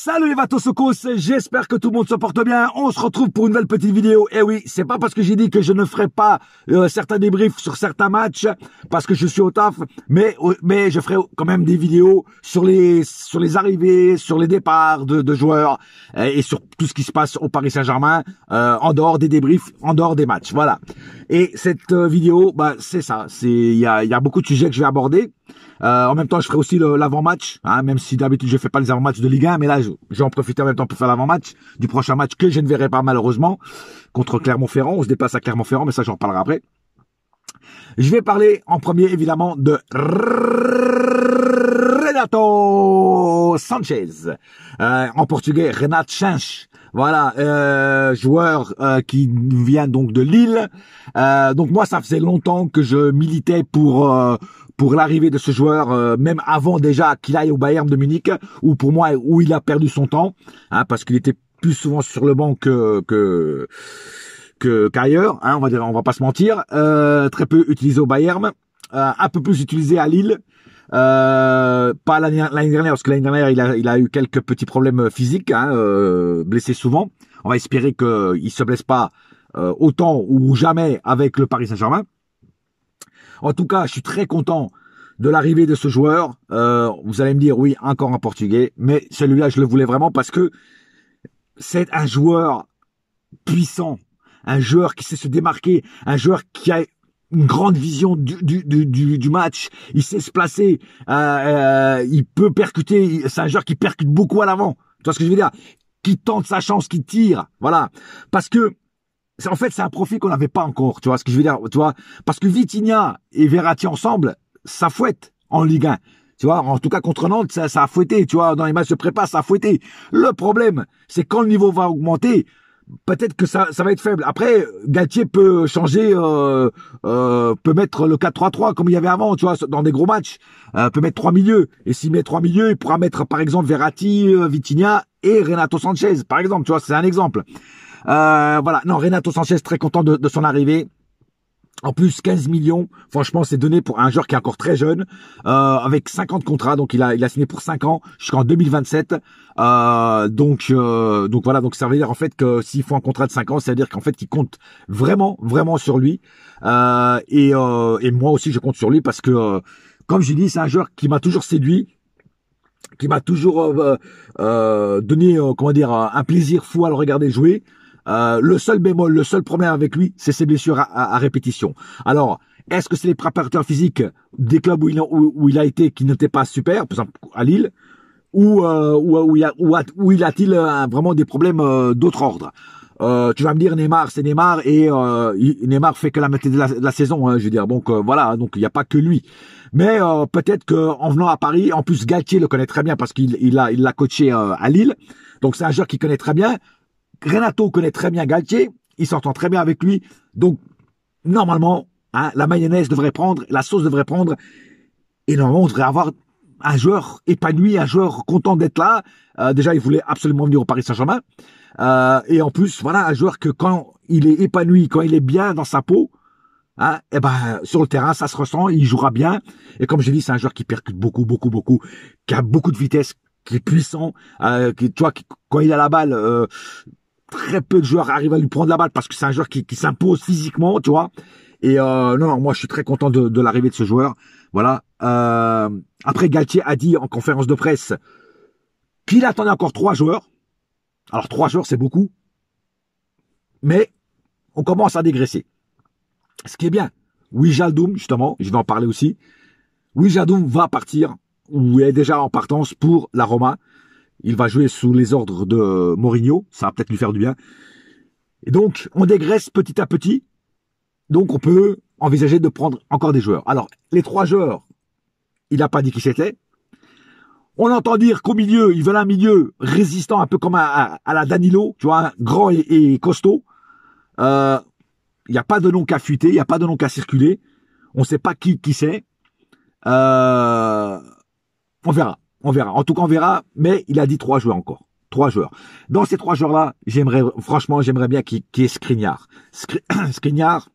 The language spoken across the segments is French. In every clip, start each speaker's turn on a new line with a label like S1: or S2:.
S1: Salut les Vatosokos, j'espère que tout le monde se porte bien. On se retrouve pour une nouvelle petite vidéo. Et oui, c'est pas parce que j'ai dit que je ne ferai pas certains débriefs sur certains matchs, parce que je suis au taf, mais je ferai quand même des vidéos sur les arrivées, sur les départs de joueurs et sur tout ce qui se passe au Paris Saint-Germain, en dehors des débriefs, en dehors des matchs. Voilà. Et cette vidéo, c'est ça. Il y a beaucoup de sujets que je vais aborder. En même temps, je ferai aussi l'avant-match, hein, même si d'habitude je fais pas les avant-matchs de Ligue 1, mais là, je vais en profiter en même temps pour faire l'avant-match du prochain match que je ne verrai pas malheureusement contre Clermont-Ferrand. On se déplace à Clermont-Ferrand, mais ça, j'en reparlerai après. Je vais parler en premier, évidemment, de Renato Sanchez, en portugais, Renato Sanches. Voilà, joueur qui vient donc de Lille. Donc moi, ça faisait longtemps que je militais pour l'arrivée de ce joueur, même avant déjà qu'il aille au Bayern de Munich, où pour moi, où il a perdu son temps, hein, parce qu'il était plus souvent sur le banc qu'ailleurs, hein, on va pas se mentir. Très peu utilisé au Bayern, un peu plus utilisé à Lille. Pas l'année dernière, parce que l'année dernière il a eu quelques petits problèmes physiques, hein, blessé souvent. On va espérer qu'il se blesse pas autant ou jamais avec le Paris Saint-Germain. En tout cas, je suis très content de l'arrivée de ce joueur. Vous allez me dire, oui, encore un Portugais, mais celui-là, je le voulais vraiment parce que c'est un joueur puissant, un joueur qui sait se démarquer, un joueur qui a une grande vision du match, il sait se placer, il peut percuter, c'est un joueur qui percute beaucoup à l'avant, tu vois ce que je veux dire, qui tente sa chance, qui tire, voilà, parce que en fait c'est un profil qu'on n'avait pas encore, tu vois ce que je veux dire, tu vois, parce que Vitinha et Verratti ensemble, ça fouette en Ligue 1. Tu vois, en tout cas contre Nantes, ça a fouetté, tu vois, dans les matchs de prépa, ça a fouetté. Le problème, c'est quand le niveau va augmenter, peut-être que ça va être faible. Après, Galtier peut changer, peut mettre le 4-3-3 comme il y avait avant, tu vois, dans des gros matchs. Peut mettre 3 milieux. Et s'il met 3 milieux, il pourra mettre, par exemple, Verratti, Vitinha et Renato Sanchez, par exemple, tu vois, c'est un exemple. Voilà. Non, Renato Sanchez, très content de son arrivée. En plus, 15 millions, franchement, c'est donné pour un joueur qui est encore très jeune, avec 50 contrats, donc il a signé pour 5 ans jusqu'en 2027. Donc voilà, donc ça veut dire en fait que s'il faut un contrat de 5 ans, ça veut dire qu'en fait il compte vraiment, vraiment sur lui. Et moi aussi, je compte sur lui parce que, comme je dis, c'est un joueur qui m'a toujours séduit, qui m'a toujours donné, un plaisir fou à le regarder jouer. Le seul bémol, le seul problème avec lui, c'est ses blessures à répétition. Alors, est-ce que c'est les préparateurs physiques des clubs où il a été qui n'étaient pas super, par exemple à Lille, ou il a-t-il vraiment des problèmes d'autre ordre? Tu vas me dire Neymar, c'est Neymar et Neymar fait que la moitié de la saison, hein, je veux dire. Donc voilà, donc il n'y a pas que lui. Mais peut-être que en venant à Paris, en plus Galtier le connaît très bien parce qu'il l'a coaché à Lille. Donc c'est un joueur qu'il connaît très bien. Renato connaît très bien Galtier, il s'entend très bien avec lui, donc normalement, hein, la mayonnaise devrait prendre, la sauce devrait prendre, et normalement on devrait avoir un joueur épanoui, un joueur content d'être là. Déjà, il voulait absolument venir au Paris Saint-Germain, et en plus, voilà, un joueur que quand il est épanoui, quand il est bien dans sa peau, hein, sur le terrain, ça se ressent, il jouera bien, et comme j'ai dit, c'est un joueur qui percute beaucoup, beaucoup, beaucoup, qui a beaucoup de vitesse, qui est puissant, tu vois, quand il a la balle, très peu de joueurs arrivent à lui prendre la balle parce que c'est un joueur qui s'impose physiquement, tu vois. Et non, moi je suis très content de l'arrivée de ce joueur. Voilà. Après, Galtier a dit en conférence de presse qu'il attendait encore 3 joueurs. Alors 3 joueurs, c'est beaucoup, mais on commence à dégraisser. Ce qui est bien. Wijnaldum, justement, je vais en parler aussi. Wijnaldum va partir, ou est déjà en partance pour la Roma. Il va jouer sous les ordres de Mourinho. Ça va peut-être lui faire du bien. Et donc, on dégraisse petit à petit. Donc, on peut envisager de prendre encore des joueurs. Alors, les 3 joueurs, il n'a pas dit qui c'était. On entend dire qu'au milieu, ils veulent un milieu résistant, un peu comme à la Danilo, tu vois, grand et costaud. Il n'y a pas de nom qu'à fuiter, il n'y a pas de nom qu'à circuler. On ne sait pas qui c'est. On verra. On verra. En tout cas, on verra. Mais il a dit 3 joueurs encore. 3 joueurs. Dans ces 3 joueurs-là, j'aimerais bien qu'il y ait Skriniar. Skriniar,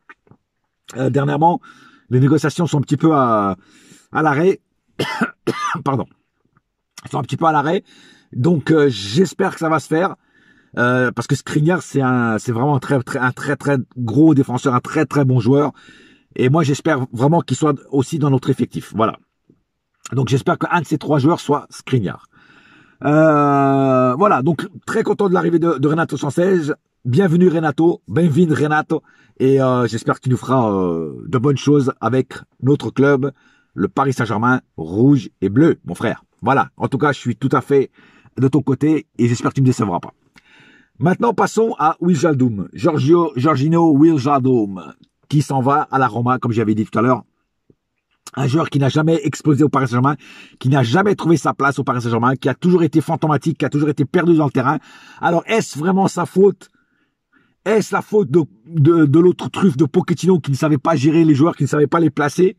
S1: dernièrement, les négociations sont un petit peu à l'arrêt. Pardon. Ils sont un petit peu à l'arrêt. Donc j'espère que ça va se faire. Parce que Skriniar, c'est vraiment un très gros défenseur, un très bon joueur. Et moi, j'espère vraiment qu'il soit aussi dans notre effectif. Voilà. Donc j'espère qu'un de ces 3 joueurs soit Skriniar. Voilà, donc très content de l'arrivée de Renato Sanches. Bienvenue Renato, bienvenue Renato. Et j'espère qu'il nous fera de bonnes choses avec notre club, le Paris Saint-Germain, rouge et bleu, mon frère. Voilà, en tout cas, je suis tout à fait de ton côté et j'espère que tu ne me décevras pas. Maintenant, passons à Wijnaldum, Georginio Wijnaldum, qui s'en va à la Roma, comme j'avais dit tout à l'heure. Un joueur qui n'a jamais explosé au Paris Saint-Germain, qui n'a jamais trouvé sa place au Paris Saint-Germain, qui a toujours été fantomatique, qui a toujours été perdu dans le terrain. Alors, est-ce vraiment sa faute? Est-ce la faute de l'autre truffe de Pochettino qui ne savait pas gérer les joueurs, qui ne savait pas les placer?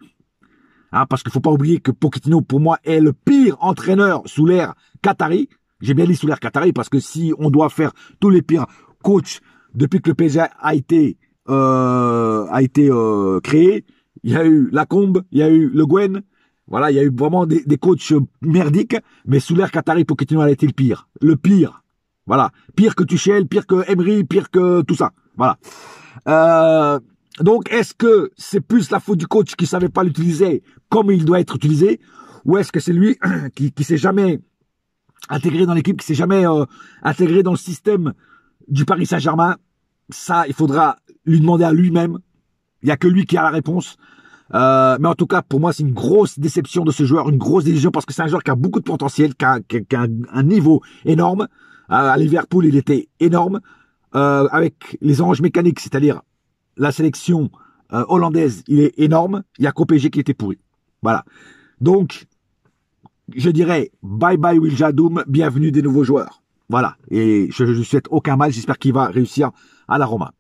S1: Hein, parce qu'il faut pas oublier que Pochettino, pour moi, est le pire entraîneur sous l'ère Qatari. J'ai bien dit sous l'ère Qatari parce que si on doit faire tous les pires coachs depuis que le PSG a été créé, il y a eu Lacombe, il y a eu Le Guen, voilà, il y a eu vraiment des coachs merdiques, mais sous l'ère Qatari, Pochettino a été le pire. Le pire. Voilà. Pire que Tuchel, pire que Emery, pire que tout ça. Voilà. Donc, est-ce que c'est plus la faute du coach qui savait pas l'utiliser comme il doit être utilisé, ou est-ce que c'est lui qui s'est jamais intégré dans l'équipe, qui s'est jamais intégré dans le système du Paris Saint-Germain? Ça, il faudra lui demander à lui-même. Il y a que lui qui a la réponse. Mais en tout cas, pour moi, c'est une grosse déception de ce joueur, une grosse décision, parce que c'est un joueur qui a beaucoup de potentiel, qui a un niveau énorme. À Liverpool, il était énorme. Avec les oranges mécaniques, c'est-à-dire la sélection hollandaise, il est énorme. Il y a qu'au PSG qui était pourri. Voilà. Donc, je dirais bye bye Wijnaldum, bienvenue des nouveaux joueurs. Voilà. Et je ne souhaite aucun mal. J'espère qu'il va réussir à la Roma.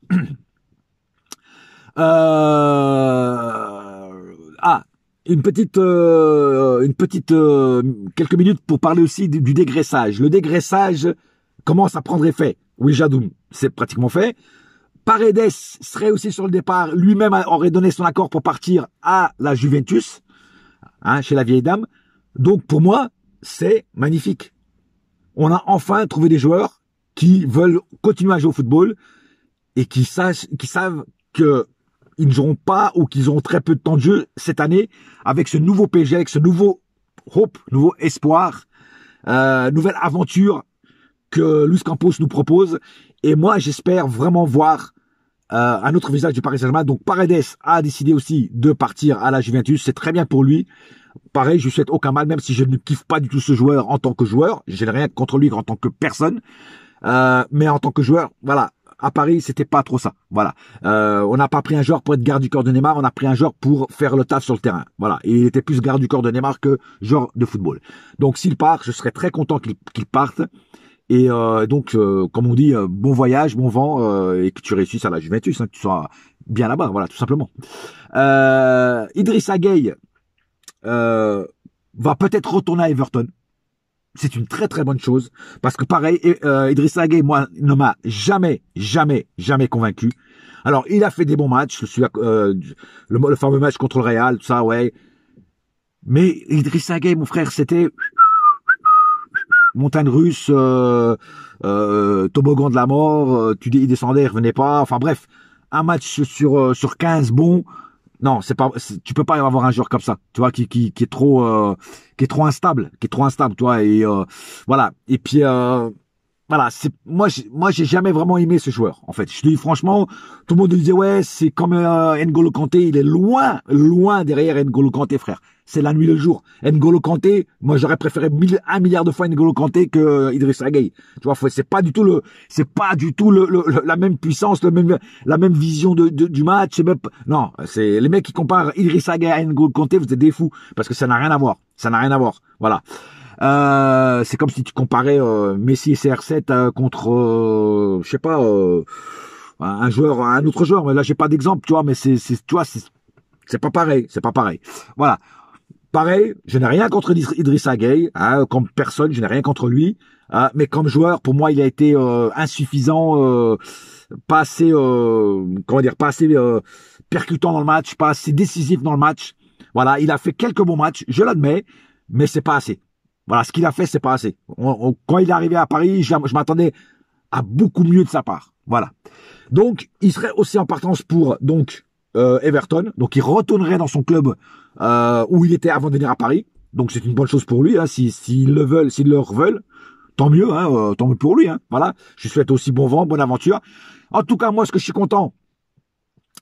S1: Quelques minutes pour parler aussi du dégraissage. Le dégraissage commence à prendre effet. Wijnaldum, c'est pratiquement fait. Paredes serait aussi sur le départ. Lui-même aurait donné son accord pour partir à la Juventus, hein, chez la vieille dame. Donc pour moi, c'est magnifique. On a enfin trouvé des joueurs qui veulent continuer à jouer au football et qui savent que ils ne joueront pas ou qu'ils auront très peu de temps de jeu cette année avec ce nouveau PSG, avec ce nouveau hope, nouveau espoir, nouvelle aventure que Luis Campos nous propose. Et moi, j'espère vraiment voir un autre visage du Paris Saint-Germain. Donc Paredes a décidé aussi de partir à la Juventus. C'est très bien pour lui. Pareil, je lui souhaite aucun mal, même si je ne kiffe pas du tout ce joueur en tant que joueur. Je n'ai rien contre lui en tant que personne. Mais en tant que joueur, voilà. À Paris, c'était pas trop ça. Voilà. On n'a pas pris un joueur pour être garde du corps de Neymar, on a pris un joueur pour faire le taf sur le terrain. Voilà. Et il était plus garde du corps de Neymar que joueur de football. Donc s'il part, je serais très content qu'il parte. Et donc, comme on dit, bon voyage, bon vent, et que tu réussisses à la Juventus, hein, que tu sois bien là-bas, voilà, tout simplement. Idrissa Gueye va peut-être retourner à Everton. C'est une très très bonne chose parce que pareil, Idrissa Gueye, moi, ne m'a jamais convaincu. Alors, il a fait des bons matchs, le fameux match contre le Real, tout ça, ouais. Mais Idrissa Gueye, mon frère, c'était montagne russe, toboggan de la mort, il descendait, il revenait pas. Enfin bref, un match sur 15 bons. Non, tu peux pas avoir un joueur comme ça, tu vois, qui est trop instable, tu vois, et voilà. Et puis voilà, moi j'ai jamais vraiment aimé ce joueur, en fait. Je te dis franchement, tout le monde disait ouais, c'est comme N'Golo Kanté, il est loin derrière N'Golo Kanté, frère. C'est la nuit le jour. N'Golo Kanté, moi j'aurais préféré 1 milliard de fois N'Golo Kanté que Idrissa Gueye. Tu vois, c'est pas du tout la même puissance, la même vision du match. Non, c'est les mecs qui comparent Idrissa Gueye à N'Golo Kanté, vous êtes des fous parce que ça n'a rien à voir. Voilà. C'est comme si tu comparais Messi et CR7 contre, je sais pas, un autre joueur. Mais là, j'ai pas d'exemple, tu vois. Mais c'est pas pareil. Voilà. Pareil, je n'ai rien contre Idrissa Gueye, hein, comme personne, je n'ai rien contre lui. Mais comme joueur, pour moi, il a été insuffisant, pas assez, percutant dans le match, pas assez décisif dans le match. Voilà, il a fait quelques bons matchs, je l'admets, mais c'est pas assez. Voilà, ce qu'il a fait, c'est pas assez. Quand il est arrivé à Paris, je m'attendais à beaucoup mieux de sa part. Voilà. Donc, il serait aussi en partance pour donc Everton. Donc, il retournerait dans son club où il était avant de venir à Paris. Donc, c'est une bonne chose pour lui, hein, s'ils le veulent, s'ils le veulent. Tant mieux, hein, tant mieux pour lui. Hein, voilà. Je lui souhaite aussi bon vent, bonne aventure. En tout cas, moi, ce que je suis content,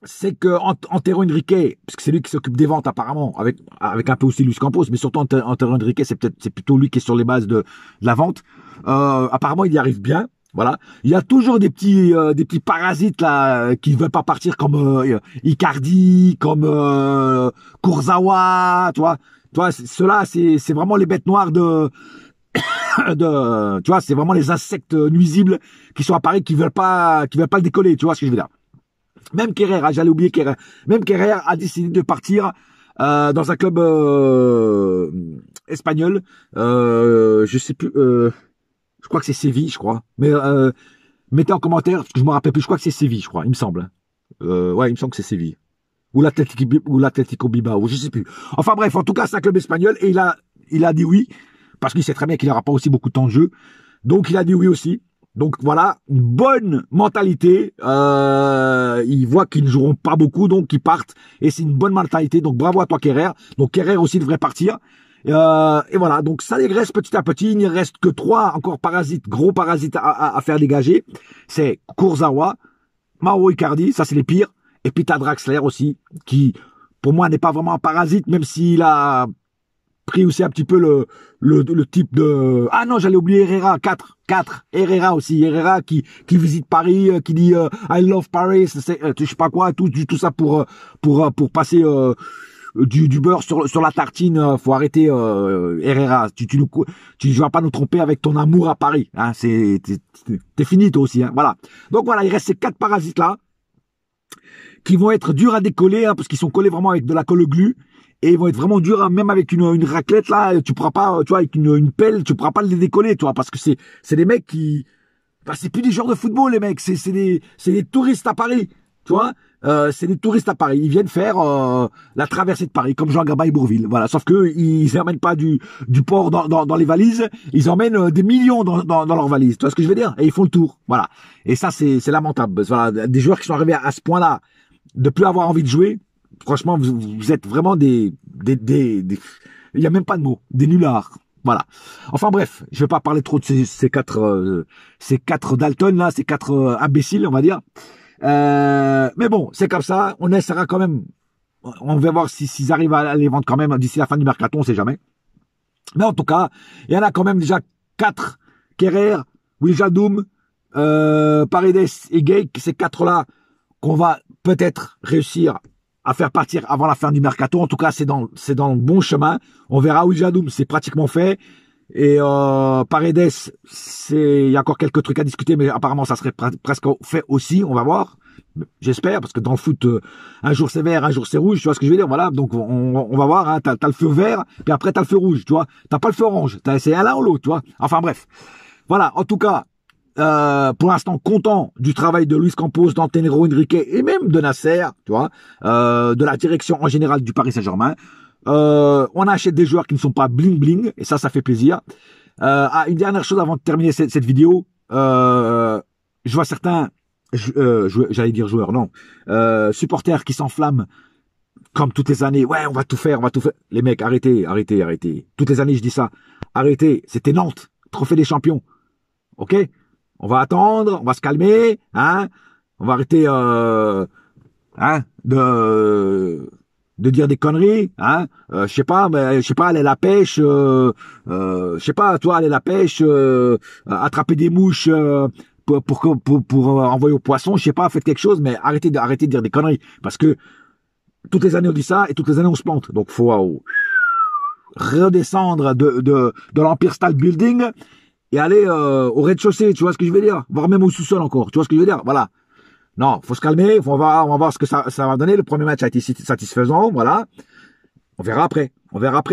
S1: c'est que Antero Henrique, parce que c'est lui qui s'occupe des ventes apparemment, avec un peu aussi Luis Campos, mais surtout Antero Henrique, c'est plutôt lui qui est sur les bases de la vente. Apparemment, il y arrive bien. Voilà. Il y a toujours des petits parasites là qui veulent pas partir comme Icardi, comme Kurzawa, tu vois. Ceux-là, c'est vraiment les bêtes noires tu vois, c'est vraiment les insectes nuisibles qui sont à Paris, qui veulent pas le décoller, tu vois ce que je veux dire. Même Kerrer, j'allais oublier Kerrer. Même Kerrer a décidé de partir dans un club espagnol. Je sais plus. Je crois que c'est Séville, je crois. Mais mettez en commentaire, parce que je me rappelle plus. Je crois que c'est Séville, je crois. Il me semble. Ouais, il me semble que c'est Séville. Ou l'Atlético Bilbao, je sais plus. Enfin bref, en tout cas, c'est un club espagnol et il a dit oui parce qu'il sait très bien qu'il n'aura pas aussi beaucoup de temps de jeu. Donc il a dit oui aussi. Donc voilà, une bonne mentalité. Ils voient qu'ils ne joueront pas beaucoup, donc ils partent. Et c'est une bonne mentalité. Donc bravo à toi, Kerrer. Donc Kerrer aussi devrait partir. Et voilà, donc ça dégraisse petit à petit. Il ne reste que 3 encore parasites, gros parasites à faire dégager. C'est Kurzawa, Mauro Icardi, ça c'est les pires. Et puis t'as Draxler aussi, qui pour moi n'est pas vraiment un parasite, même s'il a pris aussi un petit peu le type de... Ah non, j'allais oublier Herrera, 4. Herrera aussi, Herrera qui visite Paris, qui dit I love Paris, je sais pas quoi, tout ça pour passer du beurre sur la tartine. Faut arrêter Herrera, tu vas pas nous tromper avec ton amour à Paris, hein, t'es fini toi aussi, hein, voilà. Donc voilà, il reste ces 4 parasites là qui vont être durs à décoller, hein, parce qu'ils sont collés vraiment avec de la colle glue. Et ils vont être vraiment durs, hein, même avec une raclette là, tu pourras pas, tu vois, avec une pelle, tu pourras pas les décoller, tu vois, parce que c'est des mecs qui, bah, c'est plus des joueurs de football, les mecs, c'est des touristes à Paris, tu vois, c'est des touristes à Paris, ils viennent faire la traversée de Paris, comme Jean Gabin et Bourvil, voilà, sauf que ils emmènent pas du porc dans les valises, ils emmènent des millions dans leurs valises, tu vois ce que je veux dire, et ils font le tour, voilà, et ça c'est lamentable, voilà, des joueurs qui sont arrivés à ce point-là, de plus avoir envie de jouer. Franchement, vous êtes vraiment il y a même pas de mots, des nullards. Voilà. Enfin bref, je vais pas parler trop de ces quatre Dalton là, ces 4 imbéciles, on va dire. Mais bon, c'est comme ça. On essaiera quand même. On va voir s'ils arrivent à les vendre quand même d'ici la fin du mercaton, on sait jamais. Mais en tout cas, il y en a quand même déjà 4. Kerrer, Wijnaldum, Paredes et Gay, ces 4 là qu'on va peut-être réussir à faire partir avant la fin du mercato. En tout cas, c'est dans le bon chemin. On verra. Wijnaldum, c'est pratiquement fait. Et Paredes, il y a encore quelques trucs à discuter, mais apparemment, ça serait presque fait aussi. On va voir. J'espère, parce que dans le foot, un jour c'est vert, un jour c'est rouge. Tu vois ce que je veux dire? Voilà. Donc, on va voir. Hein. T'as le feu vert, puis après t'as le feu rouge. Tu vois? T'as pas le feu orange. C'est un l'un ou l'autre. Tu vois? Enfin bref. Voilà. En tout cas. Pour l'instant content du travail de Luis Campos, d'Antero Henrique et même de Nasser, tu vois, de la direction en général du Paris Saint-Germain. On achète des joueurs qui ne sont pas bling bling et ça fait plaisir. Une dernière chose avant de terminer cette vidéo, je vois certains, j'allais dire joueurs, non, supporters qui s'enflamment comme toutes les années. Ouais, on va tout faire. Les mecs, arrêtez. Toutes les années, je dis ça. Arrêtez. C'était Nantes, trophée des champions. Ok? On va attendre, on va se calmer, hein. On va arrêter, de dire des conneries, hein. Je sais pas, aller à la pêche, je sais pas, toi, aller à la pêche, attraper des mouches, pour envoyer aux poissons, je sais pas, faites quelque chose, mais arrêtez de dire des conneries, parce que toutes les années on dit ça et toutes les années on se plante. Donc faut redescendre de l'Empire State Building. Et aller au rez-de-chaussée, tu vois ce que je veux dire, voire même au sous-sol encore, tu vois ce que je veux dire, voilà. Non, faut se calmer, on va voir ce que ça va donner. Le premier match a été satisfaisant, voilà. On verra après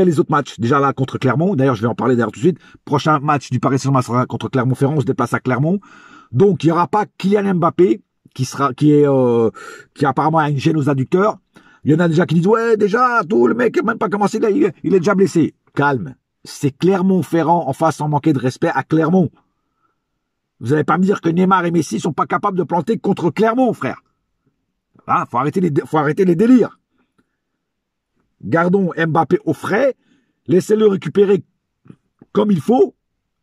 S1: les autres matchs. Déjà là contre Clermont, d'ailleurs je vais en parler d'ailleurs tout de suite. Prochain match du Paris Saint-Germain sera contre Clermont-Ferrand, on se déplace à Clermont. Donc il y aura pas Kylian Mbappé qui apparemment a une gêne aux adducteurs. Il y en a déjà qui disent ouais déjà tout le mec n'a même pas commencé là, il est déjà blessé. Calme. c'est Clermont-Ferrand en face sans manquer de respect à Clermont. Vous n'allez pas me dire que Neymar et Messi sont pas capables de planter contre Clermont, frère. Hein, faut arrêter les délires. Gardons Mbappé au frais, laissez-le récupérer comme il faut,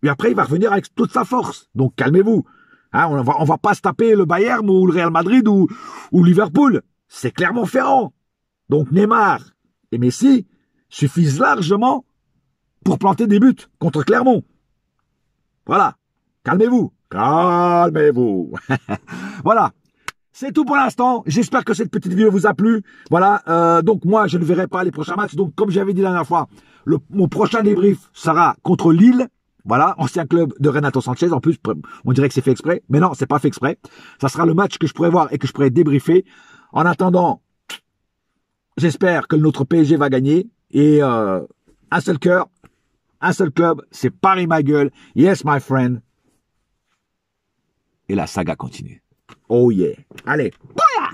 S1: et après il va revenir avec toute sa force. Donc calmez-vous. Hein, on va pas se taper le Bayern ou le Real Madrid ou Liverpool. C'est Clermont-Ferrand. Donc Neymar et Messi suffisent largement pour planter des buts contre Clermont. Voilà. Calmez-vous. Calmez-vous. Voilà. C'est tout pour l'instant. J'espère que cette petite vidéo vous a plu. Voilà. Donc moi, je ne verrai pas les prochains matchs. Donc comme j'avais dit la dernière fois, mon prochain débrief sera contre Lille. Voilà, ancien club de Renato Sanchez. En plus, on dirait que c'est fait exprès. Mais non, c'est pas fait exprès. Ça sera le match que je pourrais voir et que je pourrais débriefer. En attendant, j'espère que notre PSG va gagner. Et un seul cœur, un seul club, c'est Paris ma gueule. Yes, my friend. Et la saga continue. Oh yeah. Allez. Bouya!